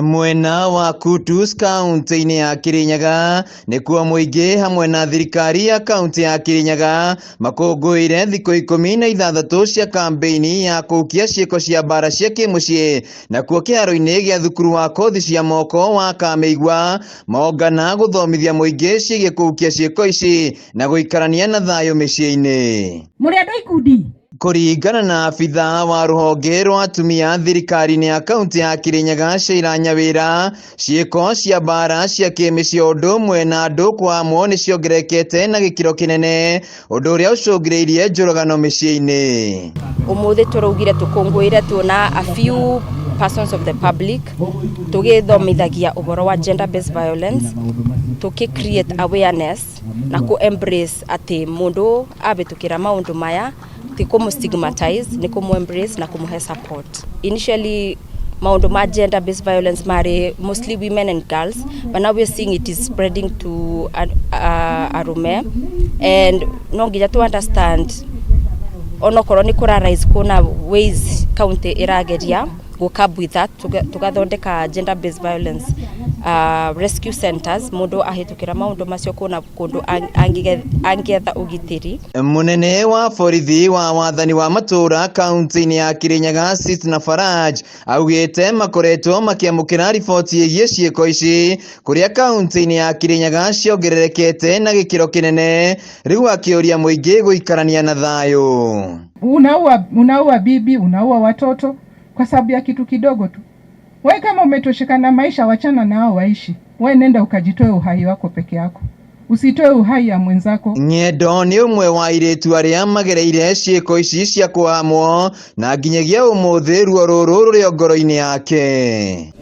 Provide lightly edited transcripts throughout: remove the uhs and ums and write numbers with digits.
Mwena wa Kutus kaunti ya Kirinyaga nikuo muingi hamwe na thirikari ya kaunti ya Kirinyaga makongoire thikũ 16 cia kampeini ya kuhukia ciiko cia mbaara cia kimucii nakuo kĩharo-inĩ gĩa thukuru wa kothi cia moko wa Kameme maongana guthomithia muingi ciĩgiĩ kuhukia ciiko ici na guikarania na thayo mĩciĩ-inĩ. Muri andu ikundi Kuringana na afitha wa ruhonge rwa atumia thirikari-inĩ ya kaunti ya Kirinyaga Nyawĩra, ciiko cia mbaara cia kĩmĩciĩ ũndũ ũmwe na andũ kwamwo niciongererekete na gikiro kinene ũndũ ũrĩa ũcũngĩrĩirie njũragano mĩciĩ-inĩ. Umuthi turaugire tukunguire tuona a few persons of the public tugithomithagia uboro wa gender based violence create awareness na ku embrace ati mundu abitukira maundu maya ti kumustigmatize ni embrace na kumuhe support. Initially maundu ma gender based violence mari mostly women and girls, but now we're seeing it is spreading to arume, and no nginya to understand onokorwo ni kura rise kuna ways county irageria go curb with that tugathondeka gender based violence rescue centers mundu ahitukira maundu macio kuna kundu angietha ugitiri. Munene wa borithi wa wathani wa matura kaunti-inĩ ya Kirinyaga na Faraj augite makoretwo makiamukira riboti ĩgiĩ ciiko ici kuria kaunti-inĩ ya Kirinyaga ciongererekete na gikiro kinene, riu akiuria muingi guikarania na thayo. Unaua bibi, unaua watoto kwa sababu ya kitu kidogo tu. Wewe kama umetosheka na maisha, wachana nao waishi. Wewe nenda ukajitoe uhai wako peke yako, usitoe uhai ya mwenzako. Ng'endo ni umwe wa iritu aria magereire ciiko ici cia kuamwo na nginyagia umuthi ruo ruru ruri ngoro-ini yake.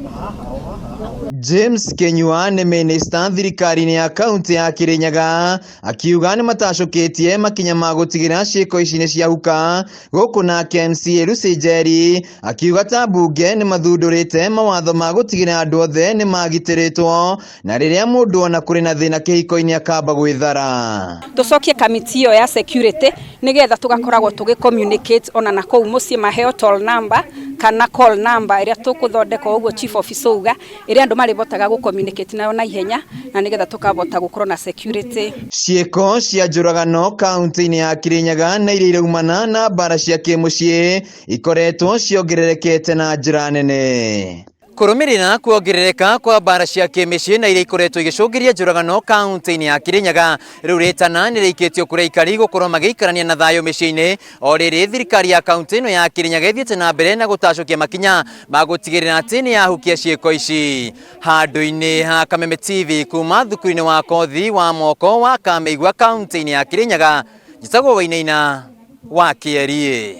James Kenyua ni minister thirikari-inĩ ya kaunti ya Kirinyaga akiuga ni matacukitie makinya ma gutigira ciiko ici ni ciahuka guku na MCA Ruciu akiuga ta bunge ni mathundurite mawatho ma gutigira andu othe ni magitiritwo na riria mundu ona kuri na thina kihiko-ini akamba gwithara. Tucokie kamiti yo ya security nigetha tugakoragwo tugicommunicate ona na kou mucii maheo toll number kana call number iria tukuthondeka uguo chief officer uga iria andu maribotaga gu communicate nayo na ihenya na nigetha tukabota gukorwo na security. Ciiko cia njuragano kaunti-inĩ ya Kirinyaga na iria iraumana na mbaara cia kimucii ikoretwo ciongererekete na njĩra nene. Kurumirira kuongerereka kwa mbaara cia kimĩciĩ na iria ikoretwo igicũngĩria njũragano kaunti-inĩ ya Kirinyaga riu ritana ni rĩikĩtio kũrĩa aikari gũkorwo magĩikarania na thayo mĩciĩ-inĩ, o rĩrĩ thirikari ya kaunti ĩno ya Kirinyaga ĩthiĩte na mbere na gũtacukia makinya ma gũtigĩrĩra atĩ nĩ yahukia ciiko ici. Handũ-inĩ ha Kameme TV kuma thukuru-inĩ wa kothi wa moko wa Kameme kaunti-inĩ ya Kirinyaga, njĩtagwo Wainaina wa Kieri.